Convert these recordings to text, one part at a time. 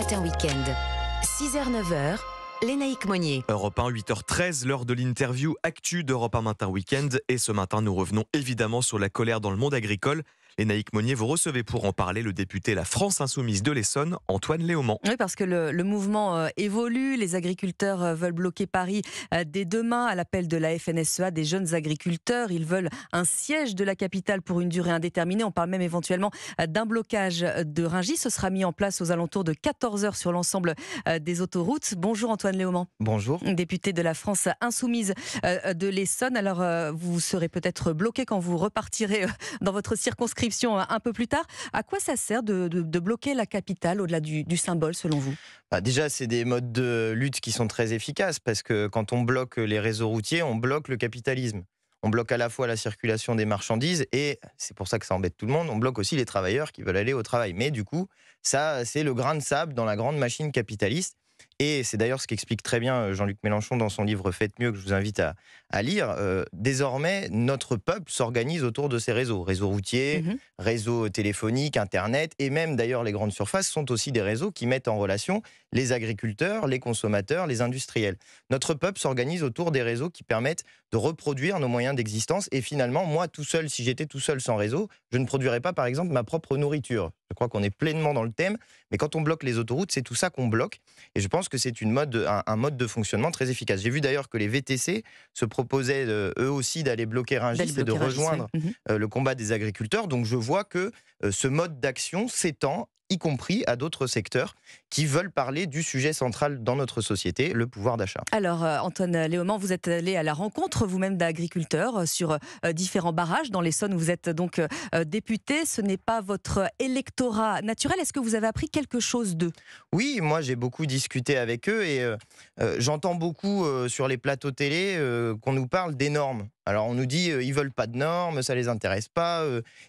Matin Week-end. 6h-9h, Lénaïque Monnier. Europe 1, 8h13, l'heure de l'interview Actu d'Europe 1 Matin Week-end. Et ce matin, nous revenons évidemment sur la colère dans le monde agricole. Lénaïque Monnier, vous recevez pour en parler le député La France Insoumise de l'Essonne, Antoine Léaumont. Oui, parce que le mouvement évolue. Les agriculteurs veulent bloquer Paris dès demain à l'appel de la FNSEA, des jeunes agriculteurs. Ils veulent un siège de la capitale pour une durée indéterminée. On parle même éventuellement d'un blocage de Rungis. Ce sera mis en place aux alentours de 14h sur l'ensemble des autoroutes. Bonjour Antoine Léaumont. Bonjour. Député de La France Insoumise de l'Essonne. Alors, vous serez peut-être bloqué quand vous repartirez dans votre circonscription un peu plus tard. À quoi ça sert de bloquer la capitale au-delà du symbole, selon vous ? Déjà, c'est des modes de lutte qui sont très efficaces parce que quand on bloque les réseaux routiers, on bloque le capitalisme. On bloque à la fois la circulation des marchandises et, c'est pour ça que ça embête tout le monde, on bloque aussi les travailleurs qui veulent aller au travail. Mais du coup, ça, c'est le grain de sable dans la grande machine capitaliste. Et c'est d'ailleurs ce qu'explique très bien Jean-Luc Mélenchon dans son livre « Faites mieux » que je vous invite à lire. Désormais, notre peuple s'organise autour de ces réseaux. Réseaux routiers, réseaux téléphoniques, Internet, et même d'ailleurs les grandes surfaces sont aussi des réseaux qui mettent en relation les agriculteurs, les consommateurs, les industriels. Notre peuple s'organise autour des réseaux qui permettent de reproduire nos moyens d'existence. Et finalement, moi tout seul, si j'étais tout seul sans réseau, je ne produirais pas par exemple ma propre nourriture. Je crois qu'on est pleinement dans le thème, mais quand on bloque les autoroutes, c'est tout ça qu'on bloque. Et je pense que c'est un mode de fonctionnement très efficace. J'ai vu d'ailleurs que les VTC se proposaient eux aussi d'aller bloquer Rungis et de rejoindre le combat des agriculteurs. Donc je vois que ce mode d'action s'étend, y compris à d'autres secteurs qui veulent parler du sujet central dans notre société, le pouvoir d'achat. Alors, Antoine Léaumont, vous êtes allé à la rencontre vous-même d'agriculteurs sur différents barrages dans l'Essonne. Vous êtes donc député. Ce n'est pas votre électorat naturel. Est-ce que vous avez appris quelque chose d'eux ? Oui, moi j'ai beaucoup discuté avec eux et j'entends beaucoup sur les plateaux télé qu'on nous parle des normes. Alors on nous dit ils veulent pas de normes, ça les intéresse pas.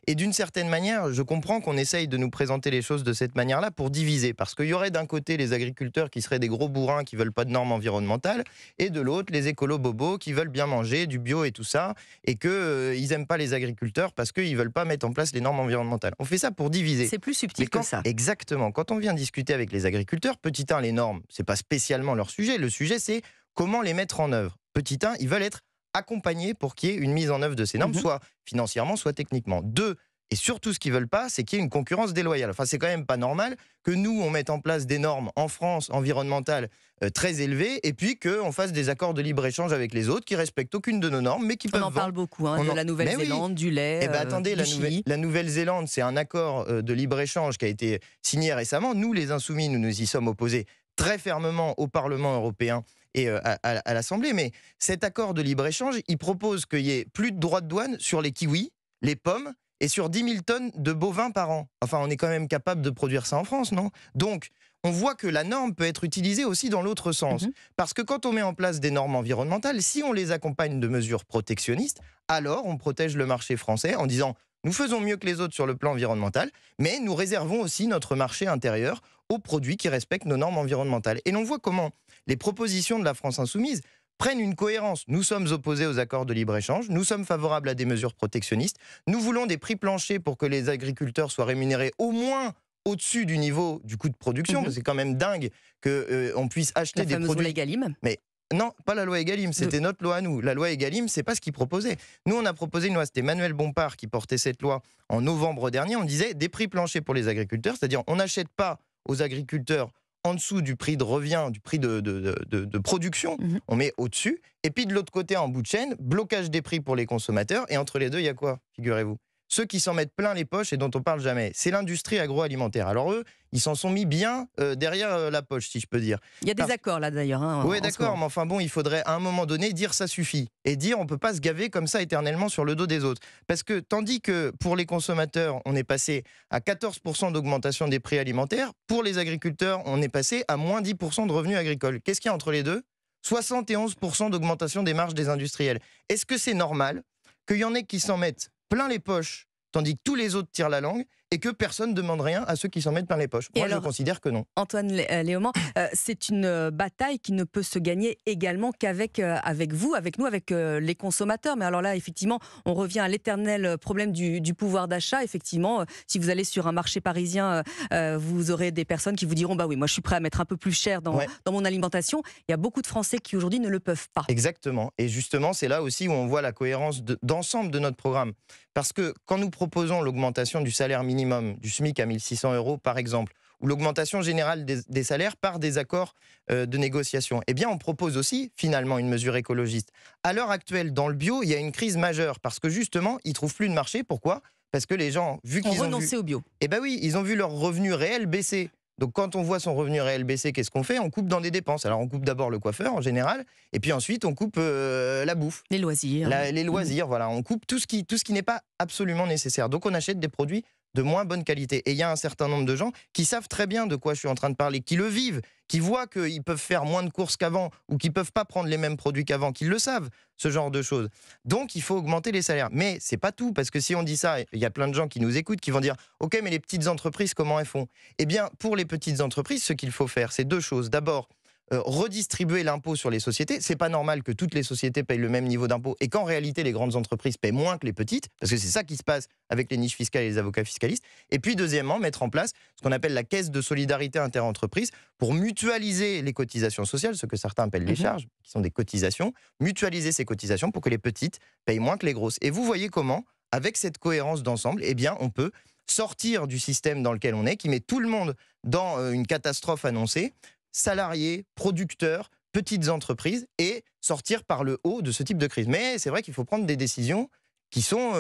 Et d'une certaine manière, je comprends qu'on essaye de nous présenter les choses de cette manière-là pour diviser. Parce qu'il y aurait d'un côté les agriculteurs qui seraient des gros bourrins qui veulent pas de normes environnementales, et de l'autre les écolos bobos qui veulent bien manger, du bio et tout ça, et qu'ils aiment pas les agriculteurs parce qu'ils veulent pas mettre en place les normes environnementales. On fait ça pour diviser. C'est plus subtil que ça. Exactement. Quand on vient discuter avec les agriculteurs, petit 1, les normes, c'est pas spécialement leur sujet. Le sujet, c'est comment les mettre en œuvre. Petit 1, ils veulent être accompagnés pour qu'il y ait une mise en œuvre de ces normes, soit financièrement, soit techniquement. 2, et surtout ce qu'ils veulent pas, c'est qu'il y ait une concurrence déloyale. Enfin, c'est quand même pas normal que nous, on mette en place des normes en France environnementales très élevées, et puis qu'on fasse des accords de libre-échange avec les autres qui respectent aucune de nos normes, mais qui peuvent... On en parle beaucoup, de la Nouvelle-Zélande, du lait, attendez, du Chili. la Nouvelle-Zélande, c'est un accord de libre-échange qui a été signé récemment. Nous, les Insoumis, nous y sommes opposés très fermement au Parlement européen et à l'Assemblée. Mais cet accord de libre-échange, il propose qu'il y ait plus de droits de douane sur les kiwis, les pommes, et sur 10 000 tonnes de bovins par an. Enfin, on est quand même capable de produire ça en France, non ? Donc, on voit que la norme peut être utilisée aussi dans l'autre sens. Parce que quand on met en place des normes environnementales, si on les accompagne de mesures protectionnistes, alors on protège le marché français en disant « nous faisons mieux que les autres sur le plan environnemental, mais nous réservons aussi notre marché intérieur aux produits qui respectent nos normes environnementales ». Et l'on voit comment les propositions de la France Insoumise prennent une cohérence. Nous sommes opposés aux accords de libre-échange, nous sommes favorables à des mesures protectionnistes, nous voulons des prix planchers pour que les agriculteurs soient rémunérés au moins au-dessus du niveau du coût de production, parce que c'est quand même dingue qu'on puisse acheter des produits... loi Egalim. Mais non, pas la loi Egalim, c'était notre loi à nous. La loi Egalim, c'est pas ce qu'ils proposaient. Nous, on a proposé une loi, c'était Manuel Bompard qui portait cette loi en novembre dernier, on disait des prix planchers pour les agriculteurs, c'est-à-dire on n'achète pas aux agriculteurs en dessous du prix de revient, du prix de production, on met au-dessus. Et puis de l'autre côté, en bout de chaîne, blocage des prix pour les consommateurs. Et entre les deux, il y a quoi, figurez-vous ? Ceux qui s'en mettent plein les poches et dont on parle jamais, c'est l'industrie agroalimentaire. Alors eux, ils s'en sont mis bien derrière la poche, si je peux dire. Il y a des accords là d'ailleurs. Oui, d'accord, mais enfin bon, il faudrait à un moment donné dire ça suffit. Et dire on ne peut pas se gaver comme ça éternellement sur le dos des autres. Parce que tandis que pour les consommateurs, on est passé à 14% d'augmentation des prix alimentaires, pour les agriculteurs, on est passé à moins 10% de revenus agricoles. Qu'est-ce qu'il y a entre les deux ? 71% d'augmentation des marges des industriels. Est-ce que c'est normal qu'il y en ait qui s'en mettent plein les poches, tandis que tous les autres tirent la langue, et que personne ne demande rien à ceux qui s'en mettent plein les poches. Moi, je considère que non. Antoine Léaumont, c'est une bataille qui ne peut se gagner également qu'avec avec vous, avec nous, avec les consommateurs. Mais alors là, effectivement, on revient à l'éternel problème du pouvoir d'achat. Effectivement, si vous allez sur un marché parisien, vous aurez des personnes qui vous diront bah oui, moi je suis prêt à mettre un peu plus cher dans mon alimentation. Il y a beaucoup de Français qui aujourd'hui ne le peuvent pas. Exactement. Et justement, c'est là aussi où on voit la cohérence d'ensemble de notre programme. Parce que quand nous proposons l'augmentation du salaire minimum, du SMIC à 1 600 € par exemple, ou l'augmentation générale des salaires par des accords de négociation, eh bien on propose aussi finalement une mesure écologiste. À l'heure actuelle, dans le bio, il y a une crise majeure parce que justement, ils ne trouvent plus de marché. Pourquoi ? Parce que les gens, vu qu'ils ont renoncé au bio. Eh bien oui, ils ont vu leur revenu réel baisser. Donc quand on voit son revenu réel baisser, qu'est-ce qu'on fait ? On coupe dans des dépenses. Alors on coupe d'abord le coiffeur en général, et puis ensuite on coupe la bouffe. Les loisirs. Les loisirs, voilà. On coupe tout ce qui n'est pas absolument nécessaire. Donc on achète des produits de moins bonne qualité. Et il y a un certain nombre de gens qui savent très bien de quoi je suis en train de parler, qui le vivent, qui voient qu'ils peuvent faire moins de courses qu'avant, ou qu'ils ne peuvent pas prendre les mêmes produits qu'avant, qui le savent, ce genre de choses. Donc il faut augmenter les salaires. Mais c'est pas tout, parce que si on dit ça, il y a plein de gens qui nous écoutent, qui vont dire « Ok, mais les petites entreprises, comment elles font ?» Eh bien, pour les petites entreprises, ce qu'il faut faire, c'est deux choses. D'abord, redistribuer l'impôt sur les sociétés. C'est pas normal que toutes les sociétés payent le même niveau d'impôt et qu'en réalité les grandes entreprises paient moins que les petites, parce que c'est ça qui se passe avec les niches fiscales et les avocats fiscalistes. Et puis deuxièmement, mettre en place ce qu'on appelle la caisse de solidarité interentreprises pour mutualiser les cotisations sociales, ce que certains appellent les charges, qui sont des cotisations, mutualiser ces cotisations pour que les petites payent moins que les grosses. Et vous voyez comment, avec cette cohérence d'ensemble, eh bien on peut sortir du système dans lequel on est, qui met tout le monde dans une catastrophe annoncée, salariés, producteurs, petites entreprises, et sortir par le haut de ce type de crise. Mais c'est vrai qu'il faut prendre des décisions qui sont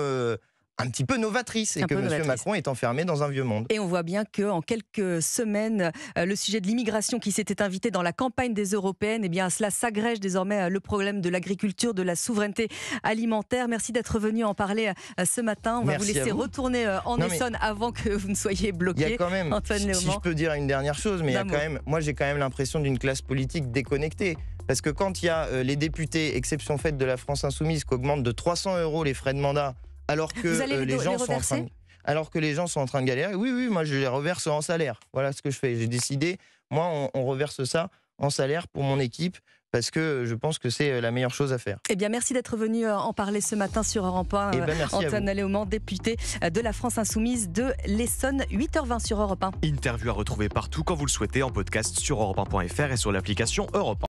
un petit peu novatrices, et que M. Macron est enfermé dans un vieux monde. Et on voit bien qu'en quelques semaines, le sujet de l'immigration qui s'était invité dans la campagne des européennes, eh bien, à cela s'agrège désormais le problème de l'agriculture, de la souveraineté alimentaire. Merci d'être venu en parler ce matin. On va vous laisser retourner en Essonne avant que vous ne soyez bloqué. Il y a quand même, Antoine Léaumont. Si je peux dire une dernière chose, mais il y a quand même, moi j'ai quand même l'impression d'une classe politique déconnectée. Parce que quand il y a les députés, exception faite de la France Insoumise, qui augmentent de 300 € les frais de mandat, alors que les gens sont en train de galérer. Oui, moi je les reverse en salaire. Voilà ce que je fais. J'ai décidé, moi on reverse ça en salaire pour mon équipe, parce que je pense que c'est la meilleure chose à faire. Eh bien, merci d'être venu en parler ce matin sur Europe 1. Antoine Léaumont, député de la France Insoumise de l'Essonne, 8h20 sur Europe 1. Interview à retrouver partout quand vous le souhaitez en podcast sur europe1.fr et sur l'application Europe 1.